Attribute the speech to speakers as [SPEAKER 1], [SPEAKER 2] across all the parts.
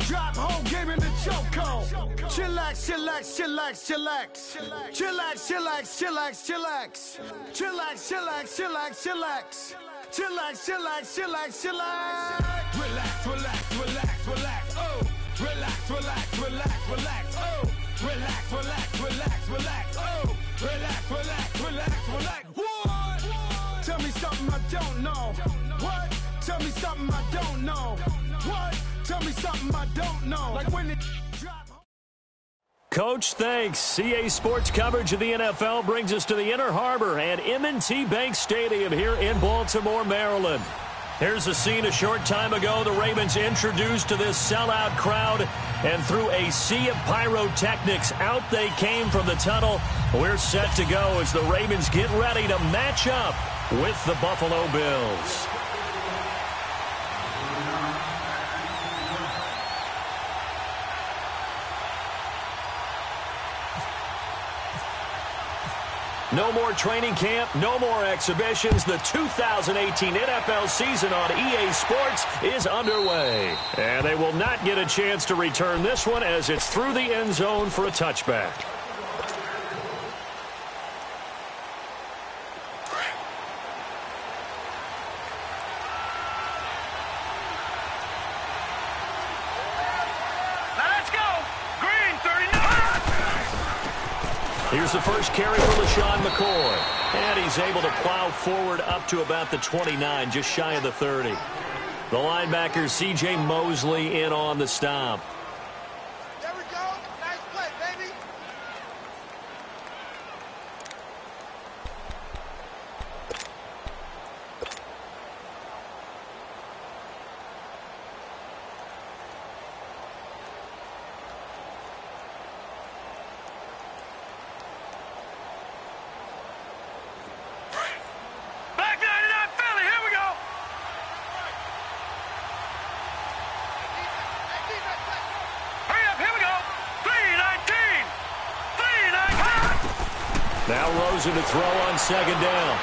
[SPEAKER 1] drop, whole game in the chokehold. Chillax, chillax, chillax, chillax. Chillax, chillax, chillax, chillax. Chillax, chillax, chillax, chillax. Chillax, chillax, chillax, chillax. Relax, relax, relax, relax. Oh, relax, relax, relax, relax. Oh, relax, relax, relax, relax. Oh, relax, relax, relax, relax. What? Tell me something I don't know. What? Tell me something I don't know. What? Tell me something I don't know. Like when it drop.
[SPEAKER 2] Coach, thanks. CA Sports coverage of the NFL brings us to the Inner Harbor and M&T Bank Stadium here in Baltimore, Maryland. Here's a scene a short time ago. The Ravens introduced to this sellout crowd, and through a sea of pyrotechnics, out they came from the tunnel. We're set to go as the Ravens get ready to match up with the Buffalo Bills. No more training camp, no more exhibitions. The 2018 NFL season on EA Sports is underway. And they will not get a chance to return this one as it's through the end zone for a touchback. Here's the first carry for LaShawn McCoy. And he's able to plow forward up to about the 29, just shy of the 30. The linebacker, C.J. Mosley, in on the stop.
[SPEAKER 3] There we go. Nice play, baby.
[SPEAKER 2] Now Rosen to throw on second down.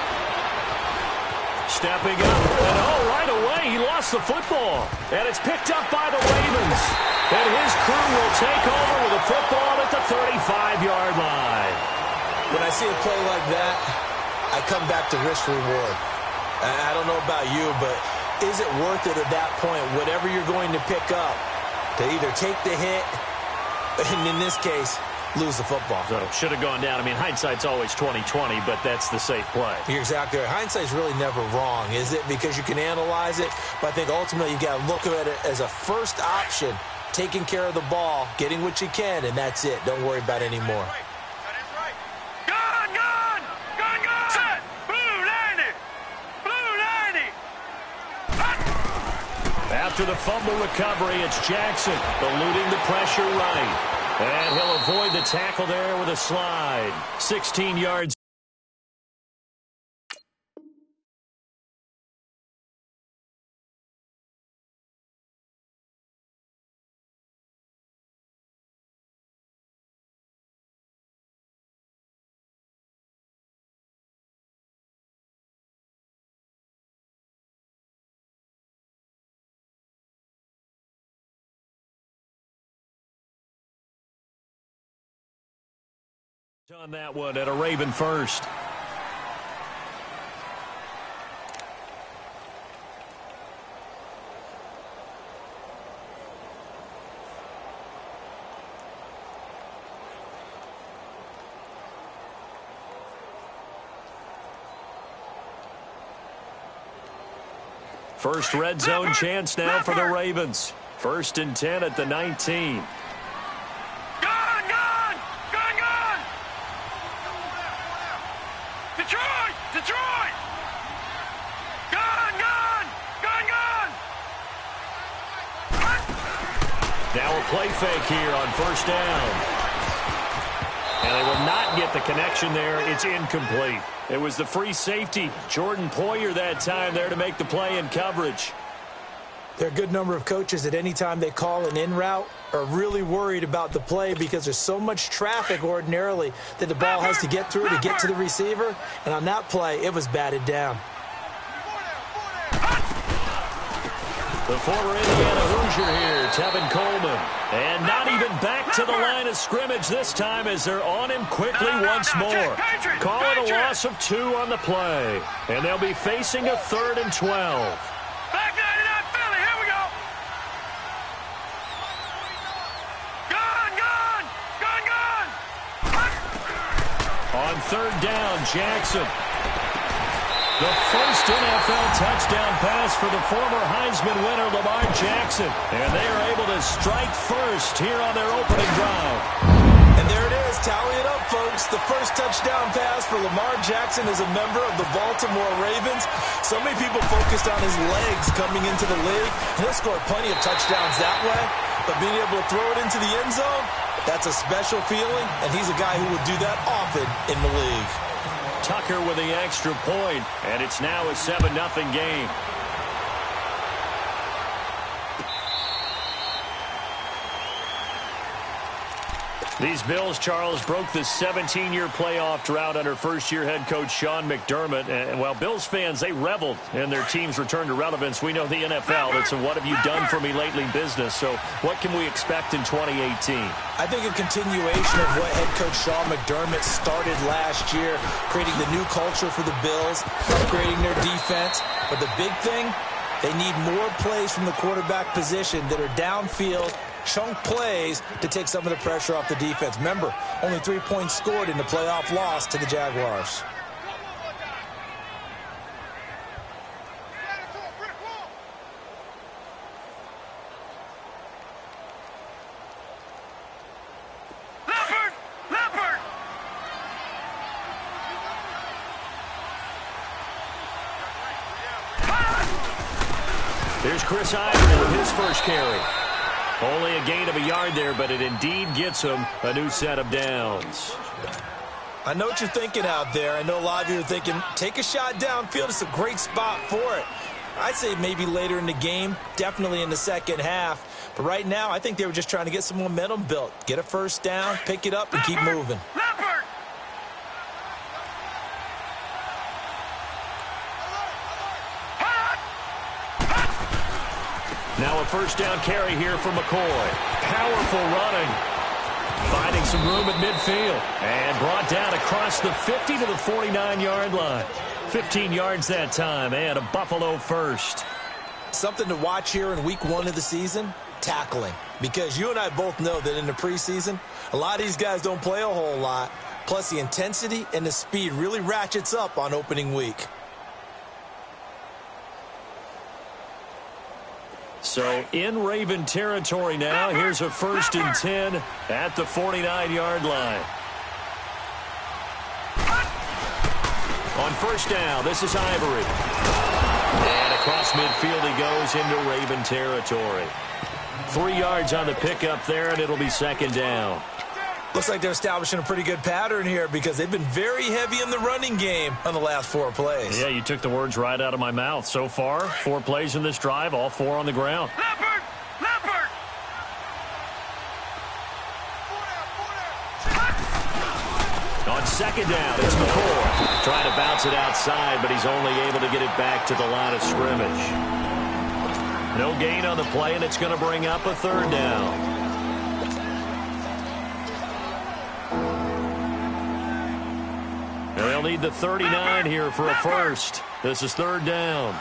[SPEAKER 2] Stepping up, and right away he lost the football. And it's picked up by the Ravens. And his crew will take over with a football at the 35-yard line.
[SPEAKER 4] When I see a play like that, I come back to risk reward. I don't know about you, but is it worth it at that point, whatever you're going to pick up, to either take the hit, and in this case, lose the football?
[SPEAKER 2] So should have gone down. I mean, hindsight's always 20/20, but that's the safe play.
[SPEAKER 4] You're exactly right. Hindsight's really never wrong, is it? Because you can analyze it, but I think ultimately you got to look at it as a first option, taking care of the ball, getting what you can, and that's it. Don't worry about it anymore.
[SPEAKER 2] After the fumble recovery, it's Jackson eluding the pressure right. And he'll avoid the tackle there with a slide. 16 yards. On that one at a Raven first. First red zone chance now for the Ravens. 1st and 10 at the 19.
[SPEAKER 5] Detroit! Gone!
[SPEAKER 2] Now a play fake here on 1st down. And they will not get the connection there. It's incomplete. It was the free safety, Jordan Poyer, that time there to make the play in coverage.
[SPEAKER 4] There are a good number of coaches that any time they call an in route are really worried about the play because there's so much traffic ordinarily that the ball has to get through to get to the receiver. And on that play, it was batted down.
[SPEAKER 2] The former Indiana Hoosier here, Tevin Coleman. And not even back to the line of scrimmage this time as they're on him quickly once more. Call it a loss of 2 on the play. And they'll be facing a 3rd and 12.
[SPEAKER 5] Back 99 Philly, here we go. Gone.
[SPEAKER 2] On 3rd down, Jackson. The first NFL touchdown pass for the former Heisman winner, Lamar Jackson. And they are able to strike first here on their opening drive.
[SPEAKER 4] And there it is. Tally it up, folks. The first touchdown pass for Lamar Jackson as a member of the Baltimore Ravens. So many people focused on his legs coming into the league. He'll score plenty of touchdowns that way. But being able to throw it into the end zone, that's a special feeling. And he's a guy who will do that often in the league.
[SPEAKER 2] Tucker with the extra point, and it's now a 7-0 game. These Bills, Charles, broke the 17-year playoff drought under first-year head coach Sean McDermott. And while Bills fans, they reveled in their team's return to relevance. We know the NFL, it's a what have you done for me lately business. So what can we expect in 2018?
[SPEAKER 4] I think a continuation of what head coach Sean McDermott started last year, creating the new culture for the Bills, upgrading their defense. But the big thing, they need more plays from the quarterback position that are downfield, chunk plays to take some of the pressure off the defense. Remember, only 3 points scored in the playoff loss to the Jaguars.
[SPEAKER 2] There's Chris Ivory with his first carry. Only a gain of a yard there, but it indeed gets him a new set of downs.
[SPEAKER 4] I know what you're thinking out there. I know a lot of you are thinking, take a shot downfield. It's a great spot for it. I'd say maybe later in the game, definitely in the second half. But right now, I think they were just trying to get some momentum built. Get a first down, pick it up, and keep moving.
[SPEAKER 2] Now a first down carry here for McCoy. Powerful running. Finding some room at midfield. And brought down across the 50 to the 49-yard line. 15 yards that time and a Buffalo first.
[SPEAKER 4] Something to watch here in week 1 of the season, tackling. Because you and I both know that in the preseason, a lot of these guys don't play a whole lot. Plus the intensity and the speed really ratchets up on opening week.
[SPEAKER 2] So in Raven territory now, here's a 1st and 10 at the 49-yard line. On first down, this is Ivory. And across midfield he goes into Raven territory. 3 yards on the pickup there, and it'll be second down.
[SPEAKER 4] Looks like they're establishing a pretty good pattern here because they've been very heavy in the running game on the last 4 plays.
[SPEAKER 2] Yeah, you took the words right out of my mouth. So far, 4 plays in this drive, all 4 on the ground.
[SPEAKER 5] Leopard! Leopard!
[SPEAKER 2] On second down, it's McCoy. Trying to bounce it outside, but he's only able to get it back to the line of scrimmage. No gain on the play, and it's going to bring up a 3rd down. They'll need the 39 here for a first. This is 3rd down.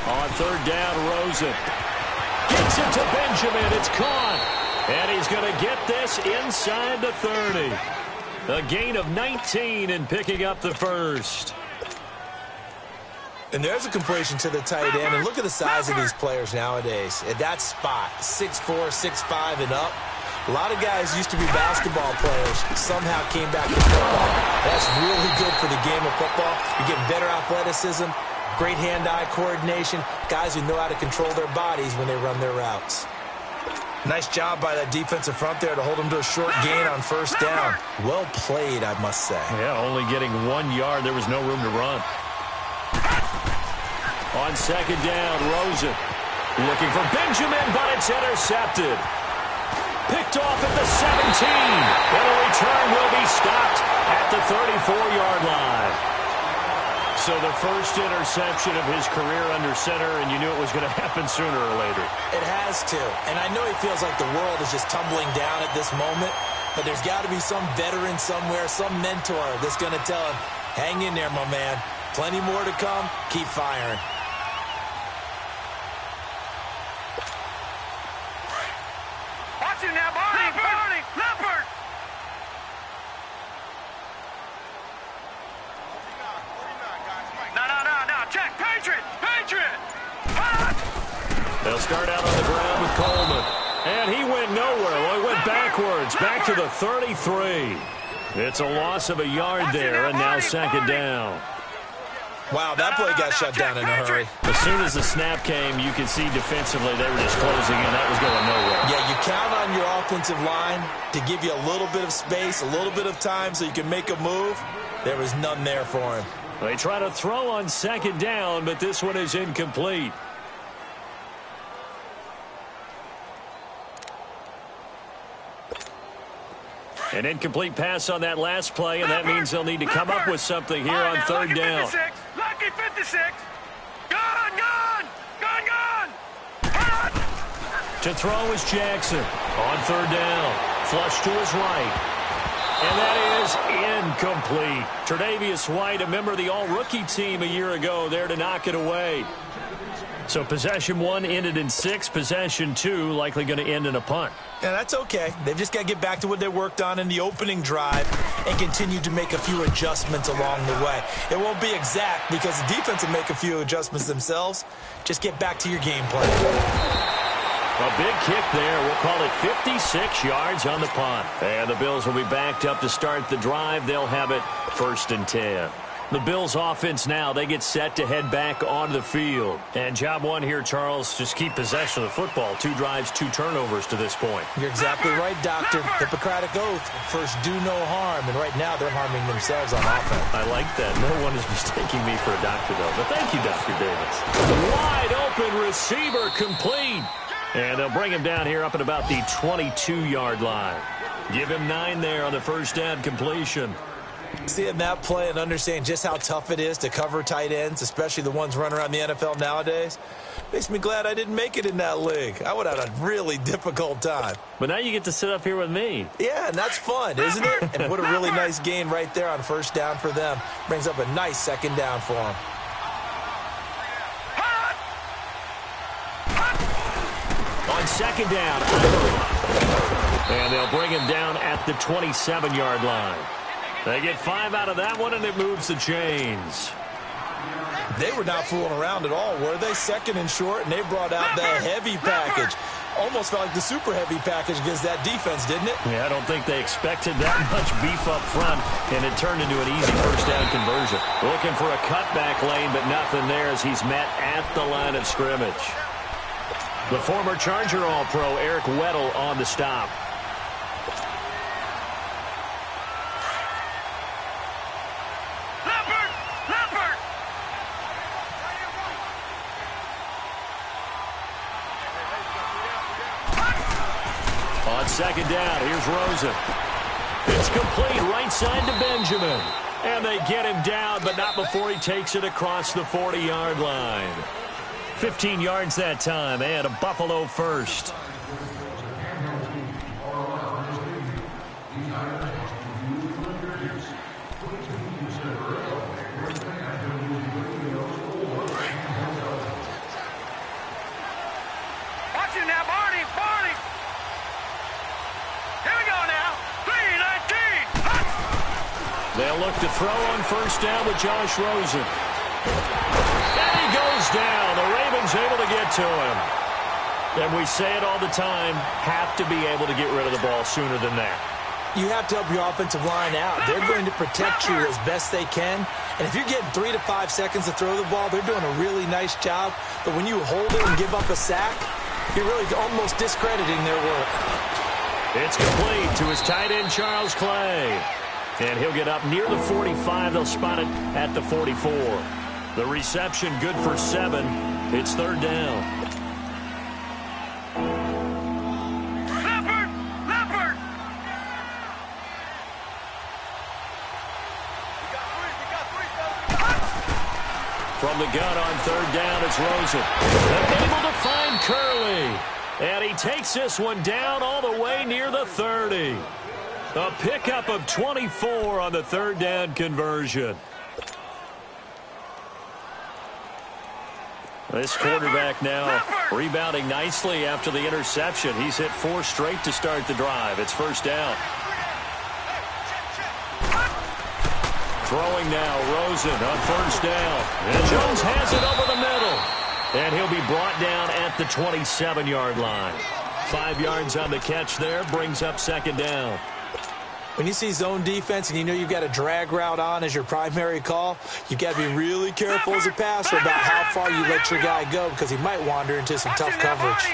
[SPEAKER 2] On 3rd down, Rosen. Gets it to Benjamin. It's caught. And he's going to get this inside the 30. A gain of 19 and picking up the first.
[SPEAKER 4] And there's a completion to the tight end. And look at the size of these players nowadays. At that spot, 6'4", 6'5", and up. A lot of guys used to be basketball players. Somehow came back to football. That's really good for the game of football. You're getting better athleticism, great hand-eye coordination, guys who know how to control their bodies when they run their routes. Nice job by that defensive front there to hold them to a short gain on first down. Well played, I must say.
[SPEAKER 2] Yeah, only getting 1 yard. There was no room to run. On second down, Rosen looking for Benjamin, but it's intercepted. Picked off at the 17. And a return will be stopped at the 34-yard line. So the first interception of his career under center, and you knew it was going to happen sooner or later.
[SPEAKER 4] It has to. And I know he feels like the world is just tumbling down at this moment, but there's got to be some veteran somewhere, some mentor that's going to tell him, hang in there, my man. Plenty more to come. Keep firing.
[SPEAKER 5] Watch it now, Barney! Barney! Leopard! No. Check. Patriot! Patriot!
[SPEAKER 2] They'll start out on the ground with Coleman. And he went nowhere. Well, he went backwards, back to the 33. It's a loss of a yard there, and now second down.
[SPEAKER 4] Wow, that play got shut down in a hurry.
[SPEAKER 2] As soon as the snap came, you could see defensively they were just closing in. That was going nowhere.
[SPEAKER 4] Yeah, you count on your offensive line to give you a little bit of space, a little bit of time so you can make a move. There was none there for him.
[SPEAKER 2] They try to throw on second down, but this one is incomplete. An incomplete pass on that last play, and that means they'll need to come up with something here on third down.
[SPEAKER 5] Lucky 56. Gone.
[SPEAKER 2] To throw is Jackson on third down. Flush to his right. And that is incomplete. Tre'Davious White, a member of the all-rookie team a year ago, there to knock it away. So possession one ended in 6. Possession 2 likely going to end in a punt.
[SPEAKER 4] Yeah, that's okay. They've just got to get back to what they worked on in the opening drive and continue to make a few adjustments along the way. It won't be exact because the defense will make a few adjustments themselves. Just get back to your game plan.
[SPEAKER 2] A big kick there. We'll call it 56 yards on the punt. And the Bills will be backed up to start the drive. They'll have it 1st and 10. The Bills offense now, they get set to head back onto the field. And job one here, Charles, just keep possession of the football. 2 drives, 2 turnovers to this point.
[SPEAKER 4] You're exactly right, Doctor. Hippocratic oath. First, do no harm. And right now, they're harming themselves on offense.
[SPEAKER 2] I like that. No one is mistaking me for a doctor, though. But thank you, Dr. Davis. Wide open receiver complete. And they'll bring him down here up at about the 22-yard line. Give him 9 there on the first down completion.
[SPEAKER 4] Seeing that play and understanding just how tough it is to cover tight ends, especially the ones running around the NFL nowadays, makes me glad I didn't make it in that league. I would have had a really difficult time.
[SPEAKER 2] But now you get to sit up here with me.
[SPEAKER 4] Yeah, and that's fun, isn't it? And what a really nice gain right there on first down for them. Brings up a nice second down for them.
[SPEAKER 2] On second down, and they'll bring him down at the 27-yard line. They get 5 out of that one, and it moves the chains.
[SPEAKER 4] They were not fooling around at all, were they? Second and short, and they brought out the heavy package. Almost felt like the super heavy package against that defense, didn't it?
[SPEAKER 2] Yeah, I don't think they expected that much beef up front, and it turned into an easy first down conversion. Looking for a cutback lane, but nothing there as he's met at the line of scrimmage. The former Charger All-Pro, Eric Weddle, on the stop. On second down, here's Rosen. It's complete right side to Benjamin. And they get him down, but not before he takes it across the 40-yard line. 15 yards that time, and a Buffalo first.
[SPEAKER 5] Watch it now, Barney. Here we go now. 3-19.
[SPEAKER 2] They'll look to throw on first down with Josh Rosen. And he goes down. The Ravens able to get to him. And we say it all the time, have to be able to get rid of the ball sooner than that.
[SPEAKER 4] You have to help your offensive line out. They're going to protect you as best they can. And if you're getting 3 to 5 seconds to throw the ball, they're doing a really nice job. But when you hold it and give up a sack, you're really almost discrediting their work.
[SPEAKER 2] It's complete to his tight end, Charles Clay. And he'll get up near the 45. They'll spot it at the 44. The reception good for 7. It's third down.
[SPEAKER 5] Leopard.
[SPEAKER 2] From the gun on third down, it's Rosen. Able to find Curley. And he takes this one down all the way near the 30. A pickup of 24 on the third down conversion. This quarterback now rebounding nicely after the interception. He's hit 4 straight to start the drive. It's first down. Throwing now, Rosen on first down. And Jones has it over the middle. And he'll be brought down at the 27-yard line. 5 yards on the catch there, brings up second down.
[SPEAKER 4] When you see zone defense and you know you've got a drag route on as your primary call, you've got to be really careful as a passer about how far you let your guy go because he might wander into some tough coverage.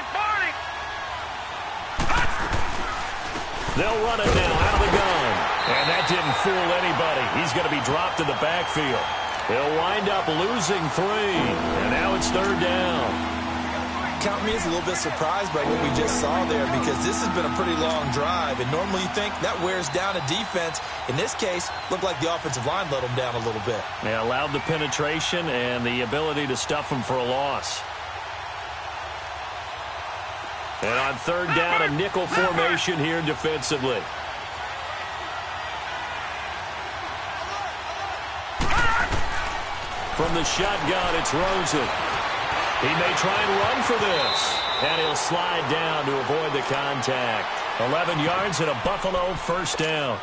[SPEAKER 2] They'll run it now out of the gun. And that didn't fool anybody. He's going to be dropped in the backfield. He'll wind up losing 3. And now it's third down.
[SPEAKER 4] Count me as a little bit surprised by what we just saw there because this has been a pretty long drive. And normally you think that wears down a defense. In this case, looked like the offensive line let them down a little bit.
[SPEAKER 2] They allowed the penetration and the ability to stuff them for a loss. And on third down, a nickel formation here defensively. From the shotgun, it's Rosen. He may try and run for this. And he'll slide down to avoid the contact. 11 yards and a Buffalo first down.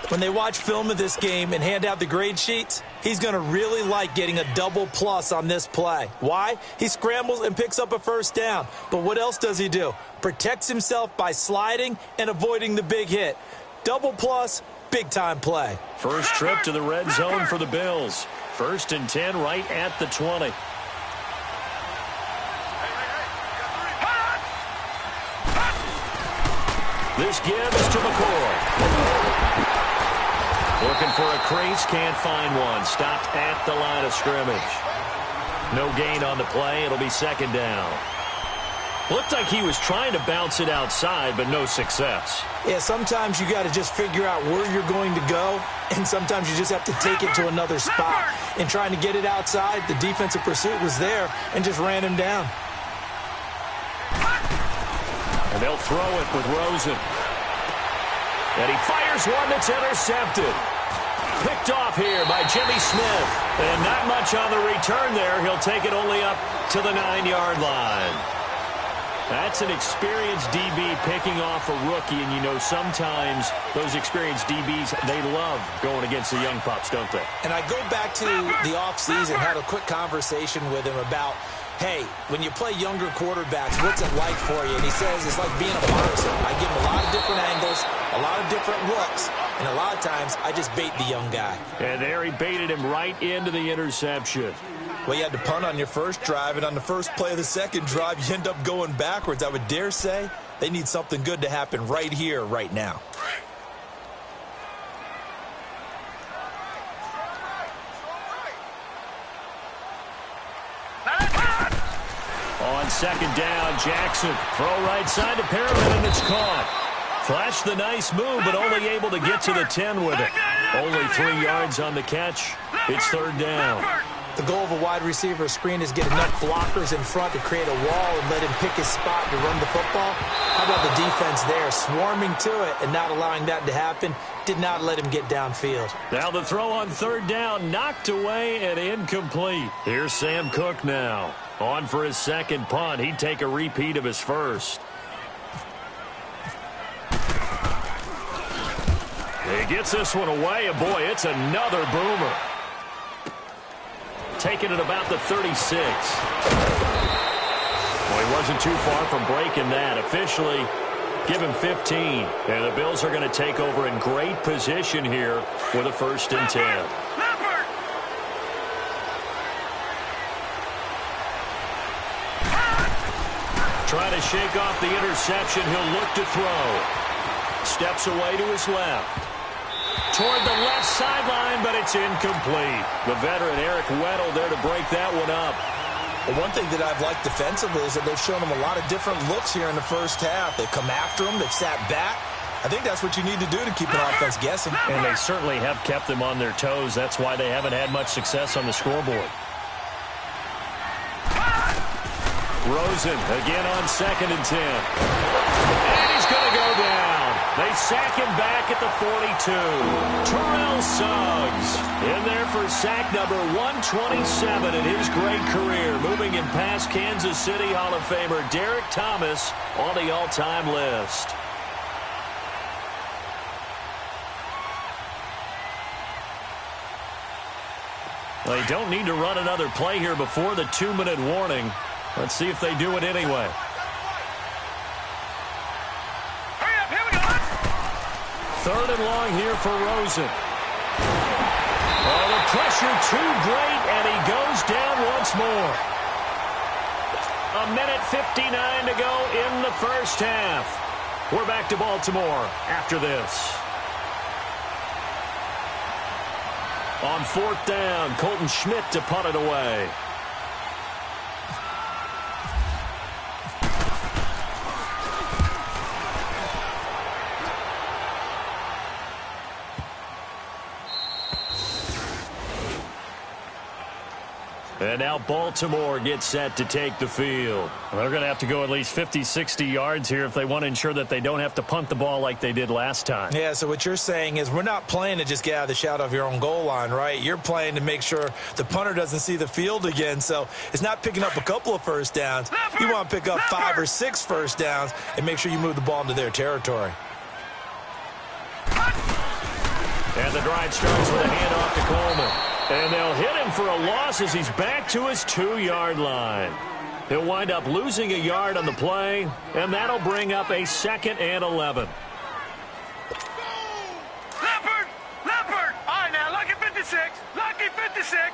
[SPEAKER 4] When they watch film of this game and hand out the grade sheets, he's going to really like getting a double plus on this play. Why? He scrambles and picks up a first down. But what else does he do? Protects himself by sliding and avoiding the big hit. Double plus, big-time play.
[SPEAKER 2] First trip to the red zone for the Bills. 1st and 10 right at the 20. This gives to McCoy. Looking for a crease, can't find one. Stopped at the line of scrimmage. No gain on the play. It'll be second down. Looked like he was trying to bounce it outside, but no success.
[SPEAKER 4] Yeah, sometimes you got to just figure out where you're going to go, and sometimes you just have to take it to another spot. In trying to get it outside, the defensive pursuit was there and just ran him down.
[SPEAKER 2] And they'll throw it with Rosen. And he fires one that's intercepted. Picked off here by Jimmy Smith. And not much on the return there. He'll take it only up to the 9-yard line. That's an experienced DB picking off a rookie, and you know sometimes those experienced DBs, they love going against the young pups, don't they?
[SPEAKER 4] And I go back to the offseason, had a quick conversation with him about, hey, when you play younger quarterbacks, what's it like for you? And he says it's like being a boxer. I give him a lot of different angles, a lot of different looks, and a lot of times I just bait the young guy.
[SPEAKER 2] And there he baited him right into the interception.
[SPEAKER 4] Well, you had to punt on your first drive, and on the first play of the second drive, you end up going backwards. I would dare say they need something good to happen right here, right now.
[SPEAKER 2] On second down, Jackson. Throw right side to Perriman, and it's caught. Flashed the nice move, but only able to get to the 10 with it. Only 3 yards on the catch. It's third down.
[SPEAKER 4] The goal of a wide receiver screen is get enough blockers in front to create a wall and let him pick his spot to run the football. How about the defense there, swarming to it and not allowing that to happen? Did not let him get downfield.
[SPEAKER 2] Now the throw on third down, knocked away and incomplete. Here's Sam Cook now. On for his second punt. He'd take a repeat of his first. He gets this one away, and boy, it's another boomer. Taking it about the 36. Well, he wasn't too far from breaking that. Officially, give him 15. And the Bills are going to take over in great position here with a 1st and 10. Trying to shake off the interception. He'll look to throw. Steps away to his left. Toward the left sideline, but it's incomplete. The veteran Eric Weddle there to break that one up.
[SPEAKER 4] Well, one thing that I've liked defensively is that they've shown him a lot of different looks here in the first half. They've come after him. They've sat back. I think that's what you need to do to keep an offense guessing.
[SPEAKER 2] And they certainly have kept them on their toes. That's why they haven't had much success on the scoreboard. Rosen again on 2nd and 10. And he's going to go down. They sack him back at the 42. Terrell Suggs in there for sack number 127 in his great career. Moving him past Kansas City Hall of Famer Derek Thomas on the all-time list. They don't need to run another play here before the 2-minute warning. Let's see if they do it anyway.
[SPEAKER 5] Hurry up, here we go.
[SPEAKER 2] 3rd and long here for Rosen. Oh, the pressure too great, and he goes down once more. 1:59 to go in the first half. We're back to Baltimore after this. On 4th down, Colton Schmidt to punt it away. And now Baltimore gets set to take the field. They're going to have to go at least 50, 60 yards here if they want to ensure that they don't have to punt the ball like they did last time.
[SPEAKER 4] Yeah, so what you're saying is we're not playing to just get out of the shadow of your own goal line, right? You're playing to make sure the punter doesn't see the field again. So it's not picking up a couple of first downs. You want to pick up 5 or 6 first downs and make sure you move the ball into their territory.
[SPEAKER 2] And the drive starts with a handoff to Coleman. And they'll hit him for a loss as he's back to his 2-yard line. He'll wind up losing a yard on the play, and that'll bring up a 2nd and 11.
[SPEAKER 5] Leopard! Leopard! All right, now, lucky 56. Lucky 56.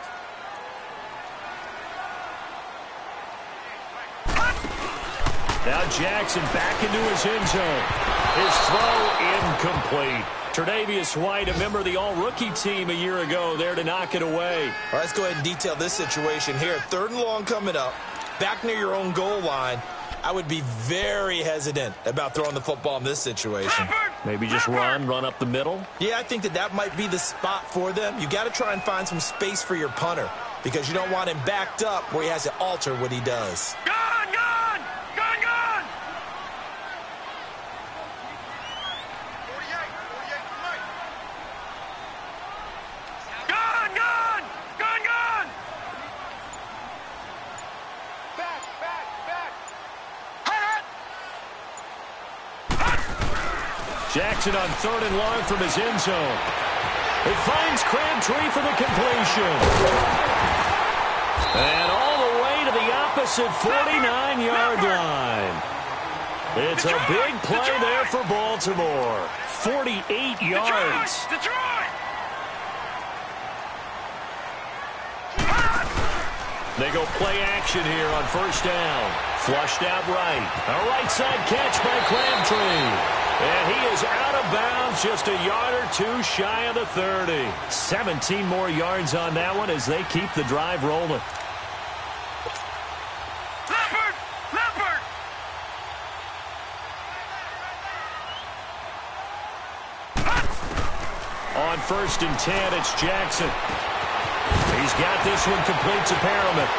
[SPEAKER 2] Now Jackson back into his end zone. His throw incomplete. Tre'Davious White, a member of the all-rookie team a year ago, there to knock it away.
[SPEAKER 4] All right, let's go ahead and detail this situation here. 3rd and long coming up, back near your own goal line. I would be very hesitant about throwing the football in this situation.
[SPEAKER 2] Maybe just run up the middle?
[SPEAKER 4] Yeah, I think that might be the spot for them. You got to try and find some space for your punter because you don't want him backed up where he has to alter what he does.
[SPEAKER 5] Gone! Gone! Gone! Gone!
[SPEAKER 3] 48, right.
[SPEAKER 5] Gone! Gone! Gone! Gone!
[SPEAKER 3] Back, back, back.
[SPEAKER 2] Jackson on 3rd and long from his end zone. It finds Crabtree for the completion. And all the way to the opposite 49-yard line. It's a big play there for Baltimore. 48 yards.
[SPEAKER 5] Detroit!
[SPEAKER 2] They go play action here on 1st down. Flushed out right. A right side catch by Crabtree. And he is out of bounds, just a yard or 2 shy of the 30. 17 more yards on that one as they keep the drive rolling.
[SPEAKER 5] Leopard! Leopard!
[SPEAKER 2] On 1st and 10, it's Jackson. He's got this one complete to Perriman.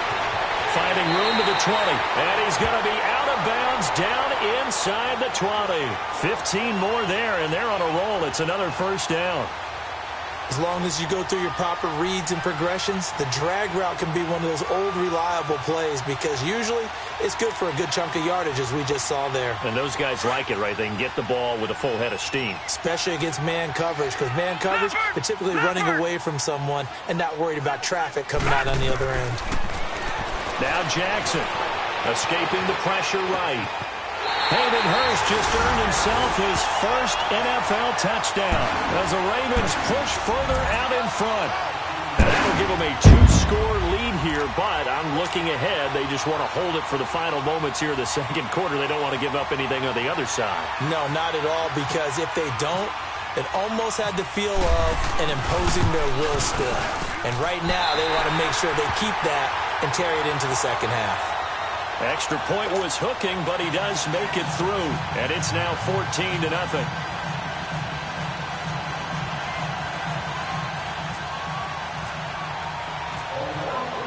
[SPEAKER 2] Finding room to the 20. And he's going to be out of bounds down inside the 20. 15 more there, and they're on a roll. It's another 1st down.
[SPEAKER 4] As long as you go through your proper reads and progressions, the drag route can be one of those old reliable plays because usually it's good for a good chunk of yardage as we just saw there.
[SPEAKER 2] And those guys like it, right? They can get the ball with a full head of steam.
[SPEAKER 4] Especially against man coverage because man coverage, they're typically running away from someone and not worried about traffic coming out on the other end.
[SPEAKER 2] Now Jackson escaping the pressure right. Hayden Hurst just earned himself his first NFL touchdown as the Ravens push further out in front. And that'll give them a 2-score lead here, but I'm looking ahead. They just want to hold it for the final moments here in the 2nd quarter. They don't want to give up anything on the other side.
[SPEAKER 4] No, not at all, because if they don't, it almost had the feel of an imposing their will still. And right now, they want to make sure they keep that and carry it into the 2nd half.
[SPEAKER 2] Extra point was hooking, but he does make it through. And it's now 14-0.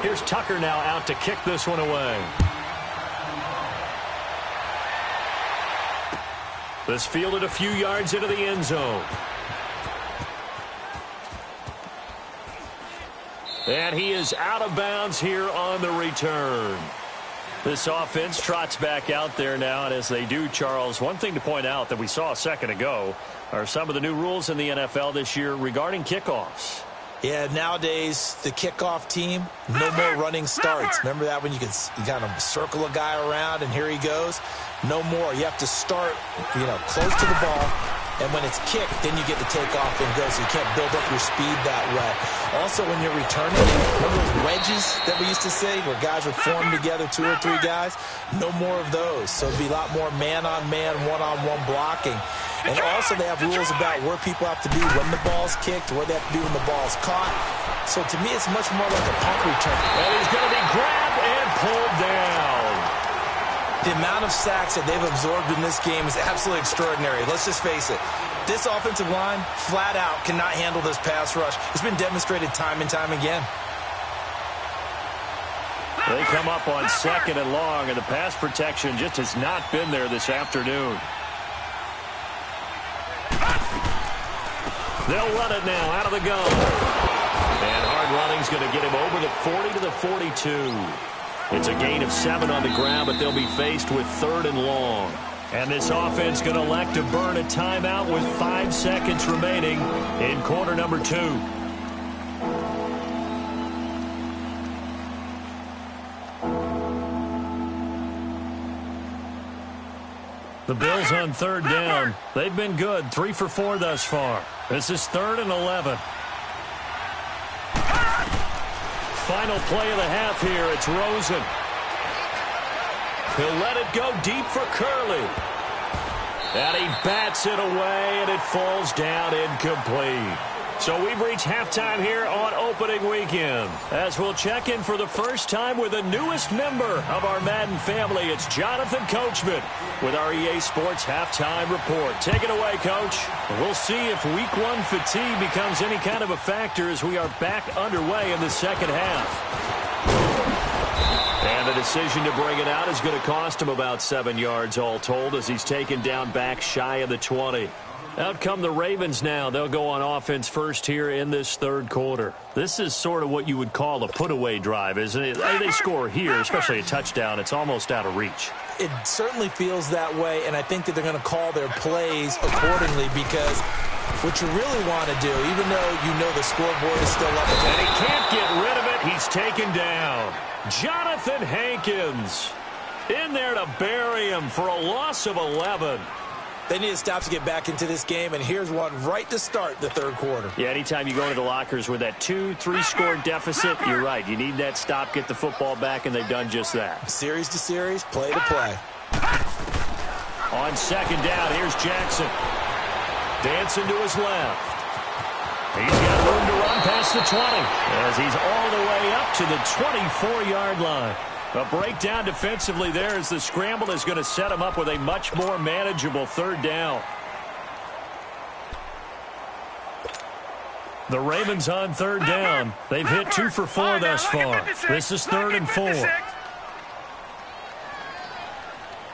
[SPEAKER 2] Here's Tucker now out to kick this one away. This fielded a few yards into the end zone. And he is out of bounds here on the return. This offense trots back out there now, and as they do, Charles, one thing to point out that we saw a second ago are some of the new rules in the NFL this year regarding kickoffs.
[SPEAKER 4] Yeah, nowadays, the kickoff team, no more running starts. Remember that when you kind of circle a guy around and here he goes? No more. You have to start, close to the ball. And when it's kicked, then you get to take off and go, so you can't build up your speed that way. Also, when you're returning, remember those wedges that we used to say where guys would form together, 2 or 3 guys? No more of those. So it'd be a lot more man-on-man, one-on-one blocking. And also they have rules about where people have to be when the ball's kicked, where they have to be when the ball's caught. So to me, it's much more like a punt return.
[SPEAKER 2] And he's going to be grabbed and pulled down.
[SPEAKER 4] The amount of sacks that they've absorbed in this game is absolutely extraordinary. Let's just face it. This offensive line, flat out, cannot handle this pass rush. It's been demonstrated time and time again.
[SPEAKER 2] They come up on 2nd and long, and the pass protection just has not been there this afternoon. They'll run it now out of the gun. And hard running's going to get him over the 40 to the 42. It's a gain of 7 on the ground, but they'll be faced with 3rd and long. And this offense going to elect to burn a timeout with 5 seconds remaining in quarter number 2. The Bills on 3rd down. They've been good, 3 for 4 thus far. This is 3rd and 11. Final play of the half here. It's Rosen. He'll let it go deep for Curley. And he bats it away, and it falls down incomplete. So we've reached halftime here on opening weekend. As we'll check in for the first time with the newest member of our Madden family, it's Jonathan Coachman with our EA Sports Halftime Report. Take it away, Coach. We'll see if Week 1 fatigue becomes any kind of a factor as we are back underway in the second half. And the decision to bring it out is going to cost him about 7 yards all told as he's taken down back shy of the 20. Out come the Ravens now. They'll go on offense first here in this 3rd quarter. This is sort of what you would call a put-away drive, isn't it? They score here, especially a touchdown. It's almost out of reach.
[SPEAKER 4] It certainly feels that way, and I think that they're going to call their plays accordingly because what you really want to do, even though you know the scoreboard is still up.
[SPEAKER 2] And he can't get rid of it. He's taken down. Jonathan Hankins in there to bury him for a loss of 11.
[SPEAKER 4] They need to stop to get back into this game, and here's one right to start the 3rd quarter.
[SPEAKER 2] Yeah, anytime you go into the lockers with that 2-3 score deficit, you're right. You need that stop, get the football back, and they've done just that.
[SPEAKER 4] Series to series, play to play.
[SPEAKER 2] On 2nd down, here's Jackson. Dancing to his left. He's got room to run past the 20 as he's all the way up to the 24-yard line. A breakdown defensively there as the scramble is going to set him up with a much more manageable 3rd down. The Ravens on 3rd down. They've hit 2 for 4 thus far. This is 3rd and 4.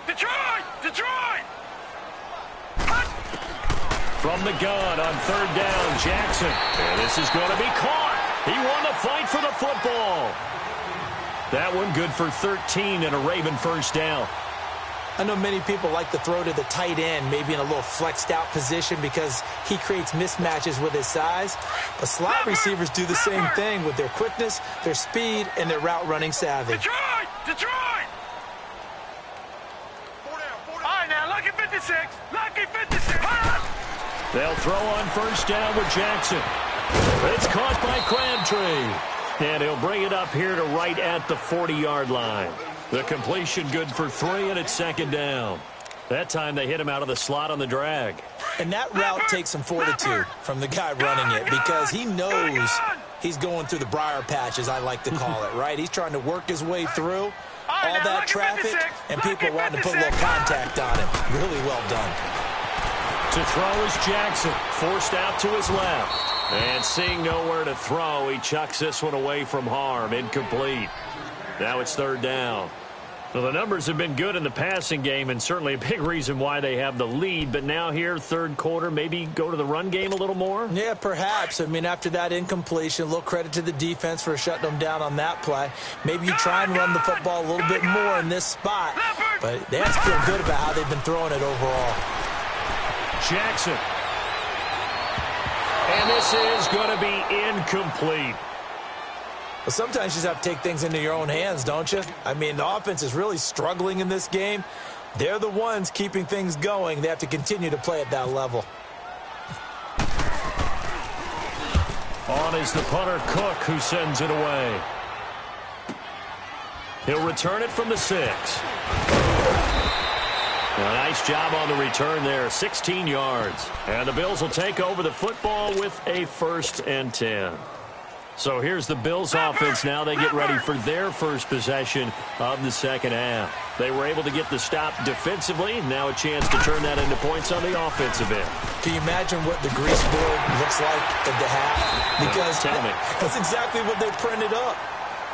[SPEAKER 5] Detroit!
[SPEAKER 2] From the gun on 3rd down, Jackson. And this is going to be caught. He won the fight for the football. That one good for 13 and a Raven 1st down.
[SPEAKER 4] I know many people like to throw to the tight end, maybe in a little flexed out position because he creates mismatches with his size. But slot receivers do the same thing with their quickness, their speed, and their route running savvy.
[SPEAKER 5] Detroit! All right, now, lucky 56. Lucky 56.
[SPEAKER 2] They'll throw on 1st down with Jackson. It's caught by Crabtree. And he'll bring it up here to right at the 40-yard line. The completion good for 3, and it's 2nd down. That time they hit him out of the slot on the drag.
[SPEAKER 4] And that route takes some fortitude from the guy running it because he knows he's going through the briar patch, as I like to call it, right? He's trying to work his way through all that traffic, and people wanting to put a little contact on him. Really well done.
[SPEAKER 2] To throw is Jackson, forced out to his left. And seeing nowhere to throw, he chucks this one away from harm. Incomplete. Now it's 3rd down. Well, the numbers have been good in the passing game and certainly a big reason why they have the lead. But now here, third quarter, maybe go to the run game a little more?
[SPEAKER 4] Yeah, perhaps. I mean, after that incompletion, a little credit to the defense for shutting them down on that play. Maybe you try and run the football a little bit more in this spot. But they have to feel good about how they've been throwing it overall.
[SPEAKER 2] Jackson. And this is going to be incomplete.
[SPEAKER 4] Well, sometimes you just have to take things into your own hands, don't you? I mean, the offense is really struggling in this game. They're the ones keeping things going. They have to continue to play at that level.
[SPEAKER 2] On is the punter, Cook, who sends it away. He'll return it from the 6. A nice job on the return there, 16 yards. And the Bills will take over the football with a 1st and 10. So here's the Bills offense now. They get ready for their first possession of the second half. They were able to get the stop defensively. Now a chance to turn that into points on the offensive end.
[SPEAKER 4] Can you imagine what the grease board looks like at the half? Because
[SPEAKER 2] Tell me.
[SPEAKER 4] that's exactly what they printed up.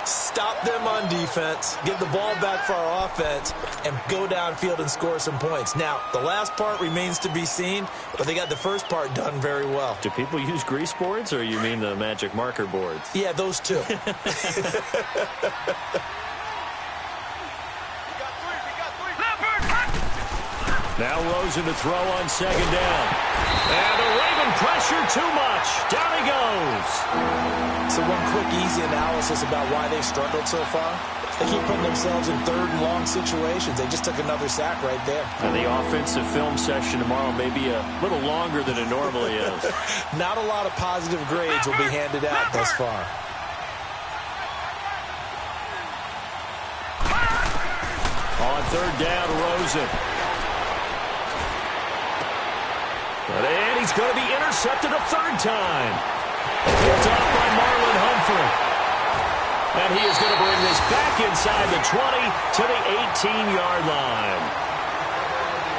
[SPEAKER 4] Stop them on defense, get the ball back for our offense, and go downfield and score some points. Now, the last part remains to be seen, but they got the first part done very well.
[SPEAKER 2] Do people use grease boards, or you mean the magic marker boards?
[SPEAKER 4] Yeah, those two.
[SPEAKER 3] We got three.
[SPEAKER 2] Now Rosen to throw on second down. And the Raven pressure too much. Down he goes.
[SPEAKER 4] So one quick, easy analysis about why they've struggled so far. They keep putting themselves in third and long situations. They just took another sack right there.
[SPEAKER 2] And the offensive film session tomorrow may be a little longer than it normally is.
[SPEAKER 4] Not a lot of positive grades will be handed out thus far.
[SPEAKER 2] On third down, Rosen. And he's going to be intercepted a third time. Picked off by Marlon Humphrey. And he is going to bring this back inside the 20 to the 18-yard line.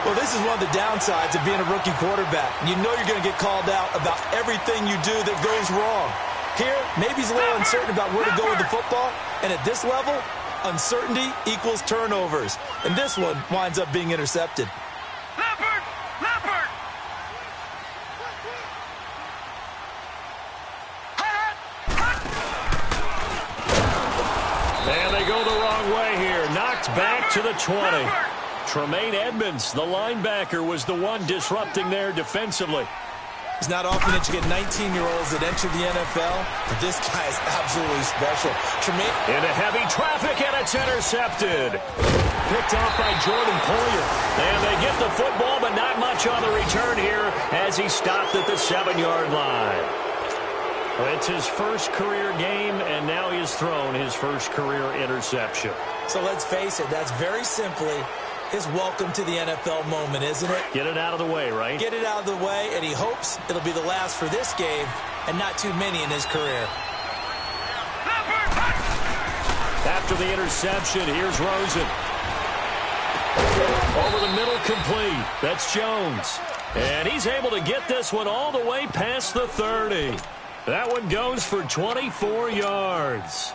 [SPEAKER 4] Well, this is one of the downsides of being a rookie quarterback. You know you're going to get called out about everything you do that goes wrong. Here, maybe he's a little uncertain about where to go with the football. And at this level, uncertainty equals turnovers. And this one winds up being intercepted.
[SPEAKER 2] And they go the wrong way here. Knocked back to the 20. Tremaine Edmonds, the linebacker, was the one disrupting there defensively.
[SPEAKER 4] It's not often that you get 19-year-olds that enter the NFL, but this guy is absolutely special. Tremaine
[SPEAKER 2] into heavy traffic, and it's intercepted. Picked off by Jordan Poyer. And they get the football, but not much on the return here as he stopped at the 7-yard line. It's his first career game, and now he's thrown his first career interception.
[SPEAKER 4] So let's face it, that's very simply his welcome to the NFL moment, isn't it?
[SPEAKER 2] Get it out of the way, right?
[SPEAKER 4] Get it out of the way, and he hopes it'll be the last for this game and not too many in his career.
[SPEAKER 2] After the interception, here's Rosen. Over the middle, complete. That's Jones. And he's able to get this one all the way past the 30. That one goes for 24 yards.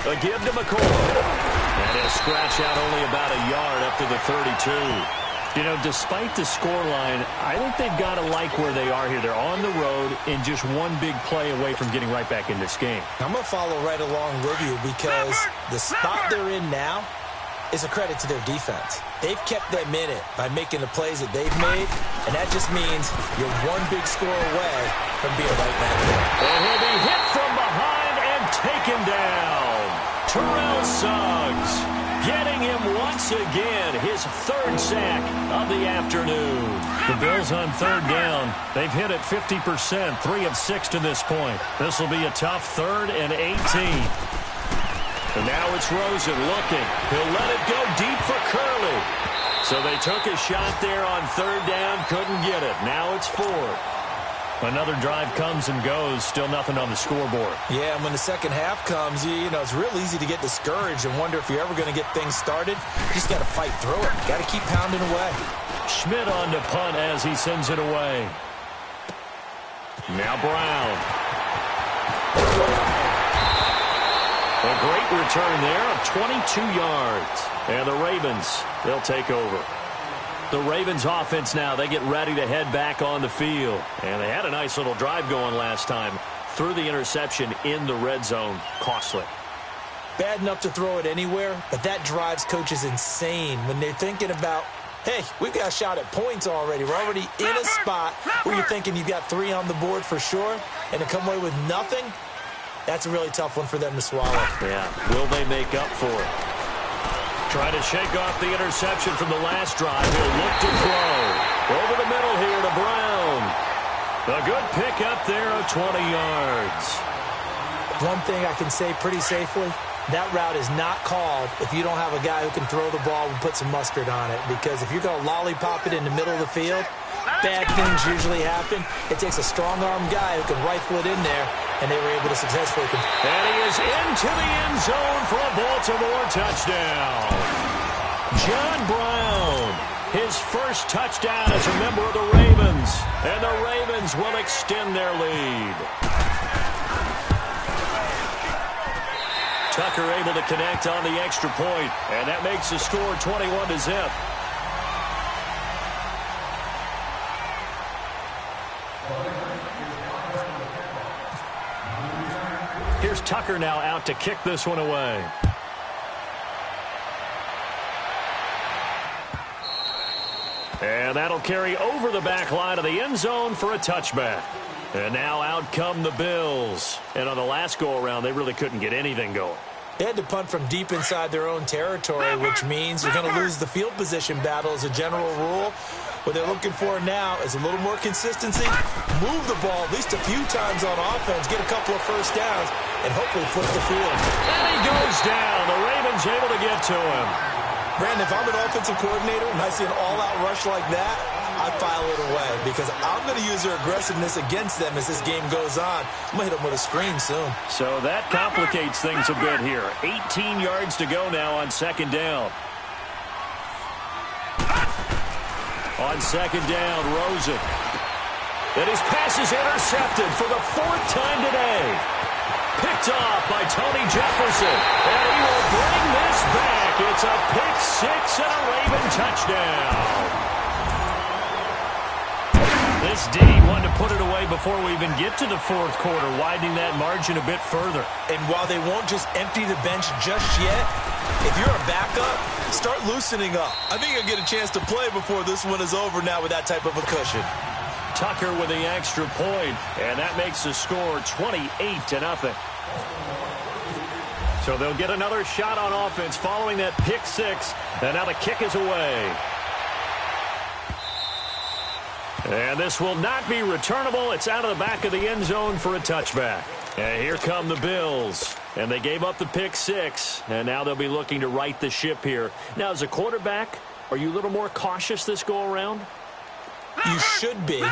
[SPEAKER 2] A give to McCoy. And he'll scratch out only about a yard up to the 32. You know, despite the scoreline, I think they've got to like where they are here. They're on the road and just one big play away from getting right back in this game.
[SPEAKER 4] I'm going to follow right along with you because the spot they're in now is a credit to their defense. They've kept them in it by making the plays that they've made, and that just means you're one big score away from being right back there.
[SPEAKER 2] And he'll be hit from behind and taken down. Terrell Suggs getting him once again, his third sack of the afternoon. The Bills on third down. They've hit it 50%, 3 of 6 to this point. This will be a tough 3rd and 18. And now it's Rosen looking. He'll let it go deep for Curley. So they took a shot there on third down, couldn't get it. Now it's 4th. Another drive comes and goes, still nothing on the scoreboard.
[SPEAKER 4] Yeah, and when the second half comes, you know, it's real easy to get discouraged and wonder if you're ever going to get things started. You just got to fight through it. Got to keep pounding away.
[SPEAKER 2] Schmidt on to punt as he sends it away. Now Brown. A great return there of 22 yards. And the Ravens, they'll take over. The Ravens offense now, they get ready to head back on the field. And they had a nice little drive going last time. Threw the interception in the red zone. Costly.
[SPEAKER 4] Bad enough to throw it anywhere, but that drives coaches insane when they're thinking about, hey, we've got a shot at points already. We're already in a spot where you're thinking you've got 3 on the board for sure, and to come away with nothing, that's a really tough one for them to swallow.
[SPEAKER 2] Yeah, will they make up for it? Trying to shake off the interception from the last drive. He'll look to throw. Over the middle here to Brown. A good pick up there of 20 yards.
[SPEAKER 4] One thing I can say pretty safely, that route is not called if you don't have a guy who can throw the ball and put some mustard on it. Because if you're going to lollipop it in the middle of the field, bad things usually happen. It takes a strong-arm guy who can rifle it in there, and they were able to successfully complete.
[SPEAKER 2] And he is into the end zone for a Baltimore touchdown. John Brown, his first touchdown as a member of the Ravens. And the Ravens will extend their lead. Tucker able to connect on the extra point, and that makes the score 21-0. Here's Tucker now out to kick this one away. And that'll carry over the back line of the end zone for a touchback. And now out come the Bills. And on the last go-around, they really couldn't get anything going.
[SPEAKER 4] They had to punt from deep inside their own territory, which means you're going to lose the field position battle as a general rule. What they're looking for now is a little more consistency, move the ball at least a few times on offense, get a couple of first downs, and hopefully flip the field.
[SPEAKER 2] And he goes down. The Ravens able to get to him.
[SPEAKER 4] Brandon, if I'm an offensive coordinator and I see an all-out rush like that, I file it away because I'm going to use their aggressiveness against them as this game goes on. I'm going to hit them with a screen soon.
[SPEAKER 2] So that complicates things a bit here. 18 yards to go now on second down. On second down, Rosen. And his pass is intercepted for the 4th time today. Picked off by Tony Jefferson. And he will bring this back. It's a pick 6 and a Raven touchdown. This D wanted to put it away before we even get to the 4th quarter, widening that margin a bit further.
[SPEAKER 4] And while they won't just empty the bench just yet, if you're a backup, start loosening up. I think you'll get a chance to play before this one is over now with that type of a cushion.
[SPEAKER 2] Tucker with the extra point, and that makes the score 28-0. So they'll get another shot on offense following that pick 6, and now the kick is away. And this will not be returnable. It's out of the back of the end zone for a touchback. And here come the Bills. And they gave up the pick 6, and now they'll be looking to right the ship here. Now, as a quarterback, are you a little more cautious this go-around?
[SPEAKER 4] You should be,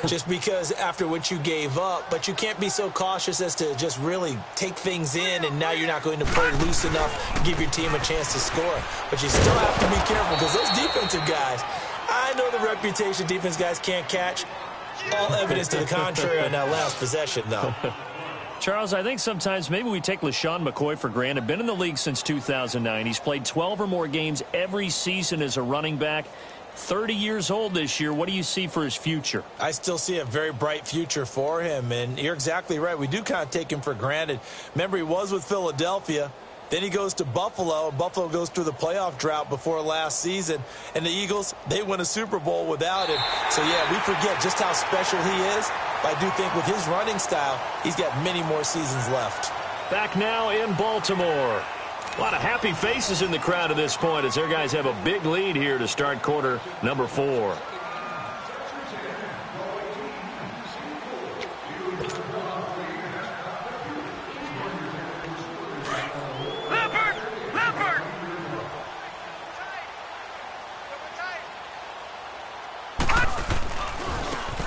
[SPEAKER 4] just because after what you gave up, but you can't be so cautious as to just really take things in, and now you're not going to play loose enough to give your team a chance to score. But you still have to be careful because those defensive guys, I know the reputation defense guys can't catch. All evidence to the contrary on that last possession, though.
[SPEAKER 2] Charles, I think sometimes maybe we take LaShawn McCoy for granted. Been in the league since 2009. He's played 12 or more games every season as a running back. 30 years old this year. What do you see for his future?
[SPEAKER 4] I still see a very bright future for him, and you're exactly right. We do kind of take him for granted. Remember, he was with Philadelphia. Then he goes to Buffalo, and Buffalo goes through the playoff drought before last season. And the Eagles, they win a Super Bowl without him. So, yeah, we forget just how special he is. But I do think with his running style, he's got many more seasons left.
[SPEAKER 2] Back now in Baltimore. A lot of happy faces in the crowd at this point as their guys have a big lead here to start quarter number 4.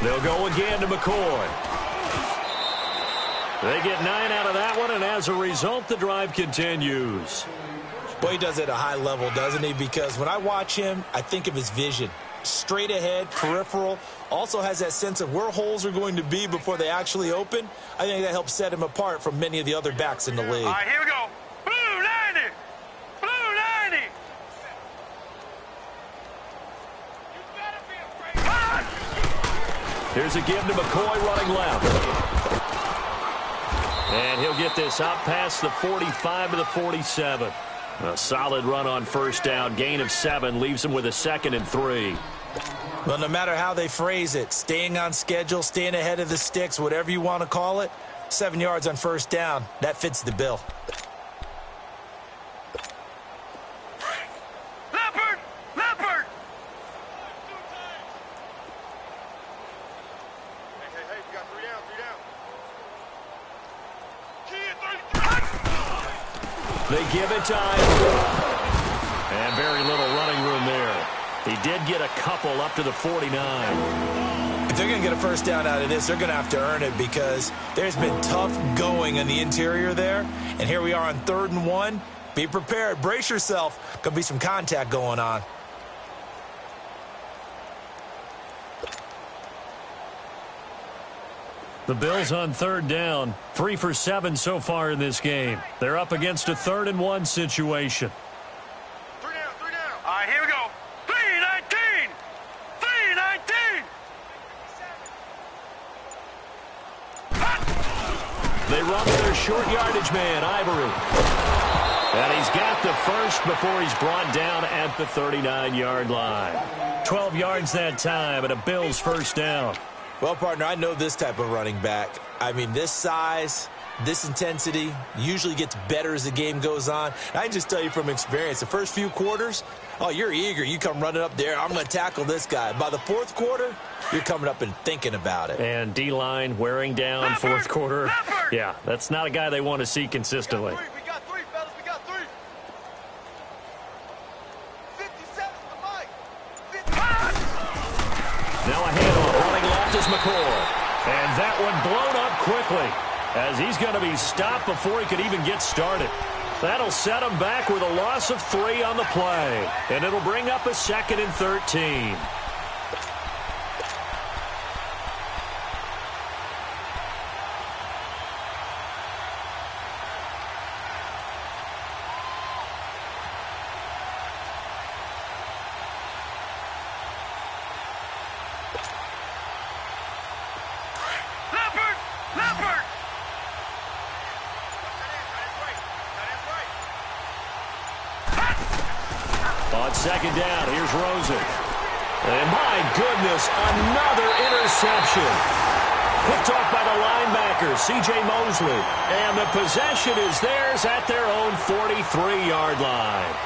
[SPEAKER 2] They'll go again to McCoy. They get 9 out of that one, and as a result, the drive continues.
[SPEAKER 4] Boy, he does it at a high level, doesn't he? Because when I watch him, I think of his vision. straight ahead, peripheral, also has that sense of where holes are going to be before they actually open. I think that helps set him apart from many of the other backs in the league.
[SPEAKER 5] All right, here we go. Blue 90. Blue 90. You better be afraid.
[SPEAKER 2] Here's a give to McCoy running left. And he'll get this out past the 45 to the 47. A solid run on first down. Gain of 7 leaves him with a 2nd and 3.
[SPEAKER 4] Well, no matter how they phrase it, staying on schedule, staying ahead of the sticks, whatever you want to call it, 7 yards on first down, that fits the bill.
[SPEAKER 5] Leopard! Leopard! Hey, we got 3 down, 3 down.
[SPEAKER 2] They give it time. And very little running room there. He did get a couple up to the 49.
[SPEAKER 4] If they're going to get a first down out of this, they're going to have to earn it because there's been tough going in the interior there. And here we are on 3rd and 1. Be prepared. Brace yourself. Could be some contact going on.
[SPEAKER 2] The Bills on 3rd down. 3 for 7 so far in this game. They're up against a 3rd and 1 situation.
[SPEAKER 5] 3 down, 3 down. All right, here we go. 3-19. 3-19.
[SPEAKER 2] They run with their short yardage man, Ivory. And he's got the first before he's brought down at the 39-yard line. 12 yards that time and a Bills first down.
[SPEAKER 4] Well, partner, I know this type of running back. I mean, this size, this intensity usually gets better as the game goes on. I can just tell you from experience, the first few quarters, oh, you're eager. You come running up there, I'm going to tackle this guy. By the 4th quarter, you're coming up and thinking about it.
[SPEAKER 2] And D-line wearing down
[SPEAKER 5] Leopard!
[SPEAKER 2] 4th quarter.
[SPEAKER 5] Leopard!
[SPEAKER 2] Yeah, that's not a guy they want to see consistently.
[SPEAKER 5] We got 3, fellas. We got 3. 57's the mic. 50.
[SPEAKER 2] Now a handoff running left is McCoy. And that one blown up quickly as he's going to be stopped before he could even get started. That'll set him back with a loss of 3 on the play. And it'll bring up a 2nd and 13.
[SPEAKER 5] Leopard! Leopard!
[SPEAKER 2] On 2nd down, here's Rosen. And my goodness, another interception. Picked off by the linebacker, C.J. Mosley. And the possession is theirs at their own 43-yard line.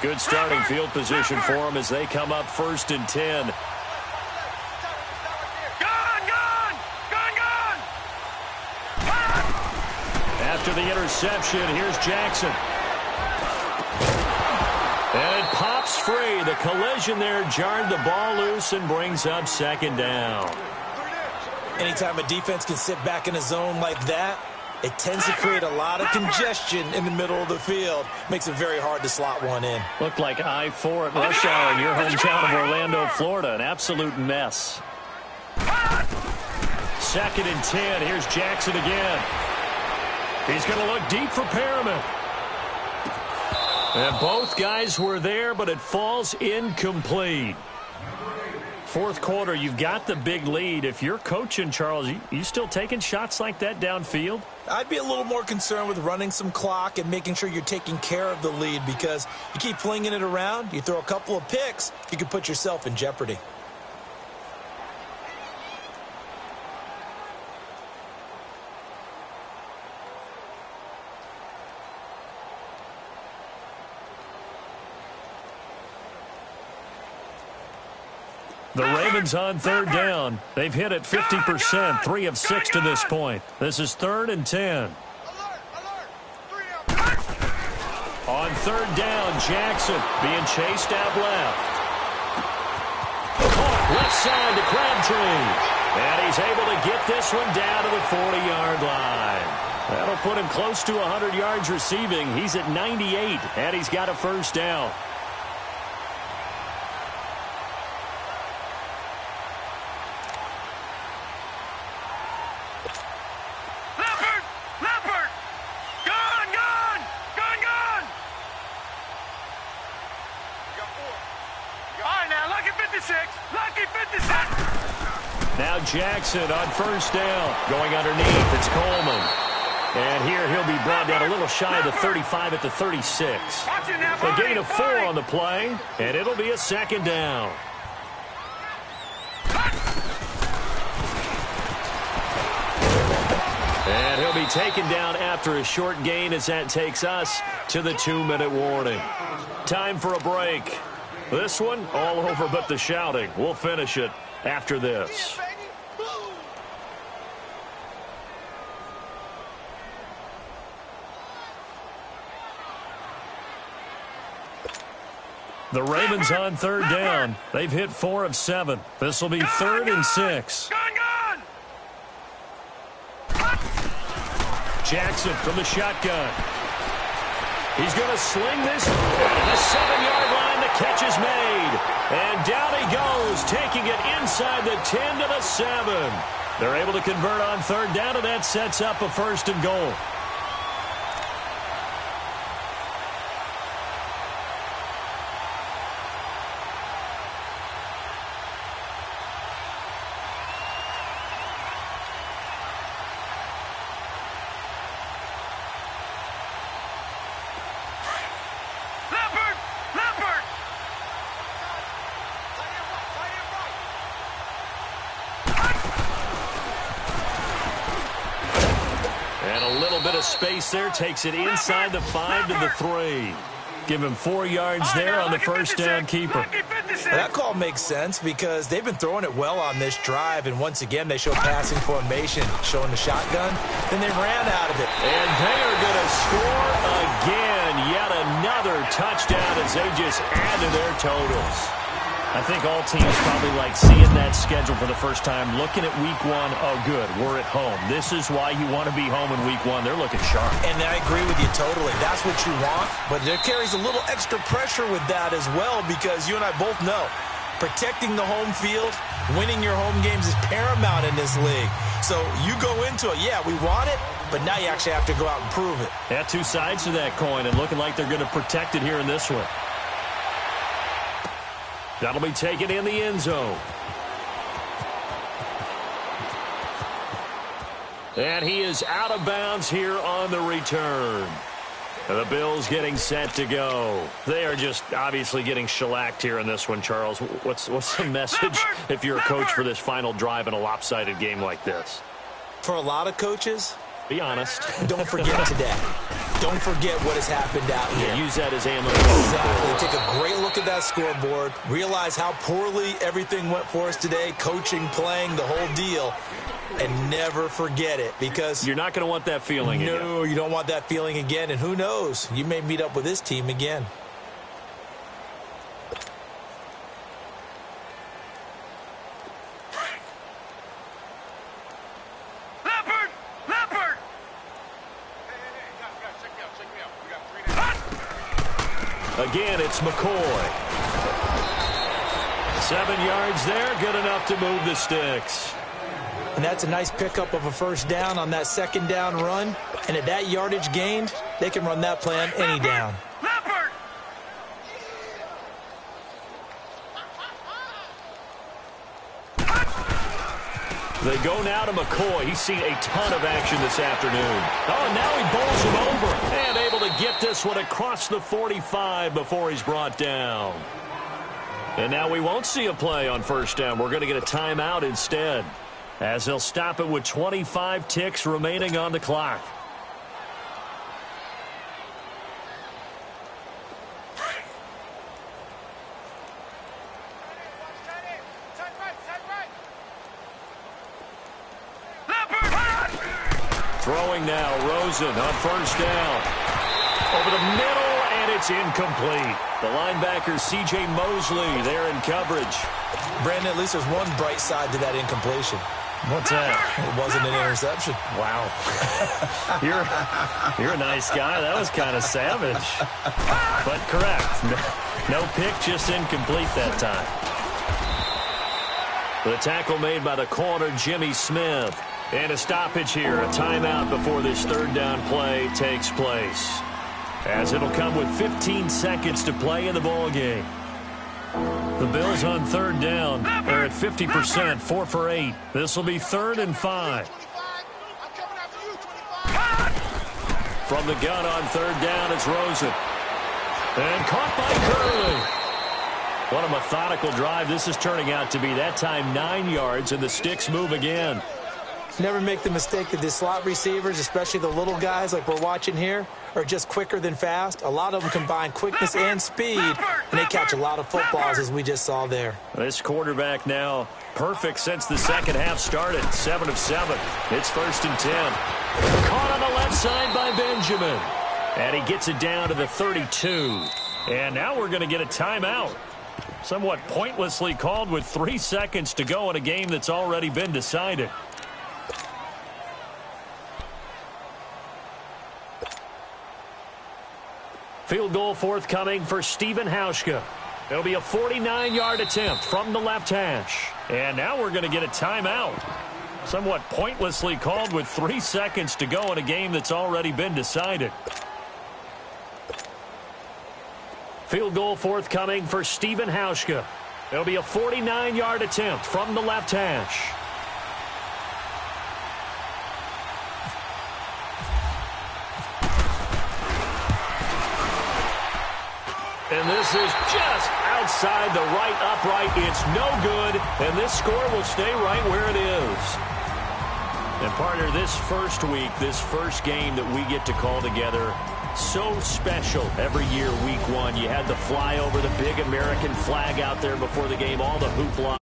[SPEAKER 2] Good starting field position for them as they come up 1st and 10.
[SPEAKER 5] Gone!
[SPEAKER 2] After the interception, here's Jackson. And it pops free. The collision there jarred the ball loose and brings up 2nd down.
[SPEAKER 4] Anytime a defense can sit back in a zone like that, it tends to create a lot of congestion in the middle of the field. Makes it very hard to slot one in.
[SPEAKER 2] Looked like I-4 at rush hour in your hometown of Orlando, Florida. An absolute mess. 2nd and 10. Here's Jackson again. He's going to look deep for Perriman. And both guys were there, but it falls incomplete. 4th quarter, you've got the big lead. If you're coaching, Charles, you still taking shots like that downfield?
[SPEAKER 4] I'd be a little more concerned with running some clock and making sure you're taking care of the lead, because you keep flinging it around, you throw a couple of picks, you could put yourself in jeopardy.
[SPEAKER 2] The Ravens on third down. They've hit it 50%, 3 of 6 to this point. This is 3rd and 10. On third down, Jackson being chased out left. Caught left side to Crabtree. And he's able to get this one down to the 40-yard line. That'll put him close to 100 yards receiving. He's at 98, and he's got a first down. Now Jackson on first down. Going underneath, it's Coleman. And here he'll be brought down a little shy of the 35 at the 36. A gain of 4 on the play, and it'll be a second down. And he'll be taken down after a short gain as that takes us to the 2-minute warning. Time for a break. This one, all over but the shouting. We'll finish it after this. The Ravens on third down. They've hit 4 of 7. This will be 3rd and 6. Jackson from the shotgun. He's going to sling this. The 7-yard line, the catch is made. And down he goes, taking it inside the 10 to the 7. They're able to convert on third down, and that sets up a 1st and goal. Space there, takes it inside the 5 to the 3. Give him 4 yards there on the first down keeper.
[SPEAKER 4] That call makes sense because they've been throwing it well on this drive, and once again they show passing formation, showing the shotgun. Then they ran out of it.
[SPEAKER 2] And they are going to score again. Yet another touchdown as they just add to their totals. I think all teams probably like seeing that schedule for the first time, looking at week 1. Oh, good, we're at home. This is why you want to be home in week 1. They're looking sharp.
[SPEAKER 4] And I agree with you totally. That's what you want. But there carries a little extra pressure with that as well because you and I both know protecting the home field, winning your home games is paramount in this league. So you go into it, yeah, we want it, but now you actually have to go out and prove it.
[SPEAKER 2] Yeah, 2 sides to that coin, and looking like they're going to protect it here in this one. That'll be taken in the end zone. And he is out of bounds here on the return. The Bills getting set to go. They are just obviously getting shellacked here in this one, Charles. What's the message if you're a coach for this final drive in a lopsided game like this?
[SPEAKER 4] For a lot of coaches,
[SPEAKER 2] be honest.
[SPEAKER 4] Don't forget today. Don't forget what has happened out here.
[SPEAKER 2] Yeah, use that as ammo.
[SPEAKER 4] Exactly. Take a great look at that scoreboard. Realize how poorly everything went for us today. Coaching, playing, the whole deal. And never forget it because
[SPEAKER 2] you're not going to want that feeling again.
[SPEAKER 4] No, you don't want that feeling again. And who knows? You may meet up with this team again.
[SPEAKER 2] Again, it's McCoy. 7 yards there, good enough to move the sticks.
[SPEAKER 4] And that's a nice pickup of a first down on that second down run. And at that yardage gained, they can run that play on any down.
[SPEAKER 2] They go now to McCoy. He's seen a ton of action this afternoon. Oh, and now he bowls him over. And able to get this one across the 45 before he's brought down. And now we won't see a play on first down. We're going to get a timeout instead, as they'll stop it with 25 ticks remaining on the clock. Throwing now, Rosen on first down. Over the middle, and it's incomplete. The linebacker, C.J. Mosley, there in coverage.
[SPEAKER 4] Brandon, at least there's one bright side to that incompletion.
[SPEAKER 2] What's that?
[SPEAKER 4] It wasn't an interception.
[SPEAKER 2] Wow. You're a nice guy. That was kind of savage. But correct. No pick, just incomplete that time. The tackle made by the corner, Jimmy Smith. And a stoppage here, a timeout before this third down play takes place. As it'll come with 15 seconds to play in the ball game. The Bills on third down are at 50%, 4 for 8. This will be 3rd and 5. From the gun on third down, it's Rosen. And caught by Curley. What a methodical drive this is turning out to be. That time 9 yards, and the sticks move again.
[SPEAKER 4] Never make the mistake that the slot receivers, especially the little guys like we're watching here, are just quicker than fast. A lot of them combine quickness and speed, and they catch a lot of footballs, as we just saw there.
[SPEAKER 2] This quarterback now perfect since the second half started. 7 of 7. It's 1st and 10. Caught on the left side by Benjamin. And he gets it down to the 32. And now we're going to get a timeout. Somewhat pointlessly called with 3 seconds to go in a game that's already been decided. Field goal forthcoming for Stephen Hauschka. It'll be a 49-yard attempt from the left hash. And now we're going to get a timeout. Somewhat pointlessly called with 3 seconds to go in a game that's already been decided. Field goal forthcoming for Stephen Hauschka. It'll be a 49-yard attempt from the left hash. And this is just outside the right upright. It's no good, and this score will stay right where it is. And, partner, this first week, this first game that we get to call together, so special every year, week 1. You had the flyover, the big American flag out there before the game, all the hoopla.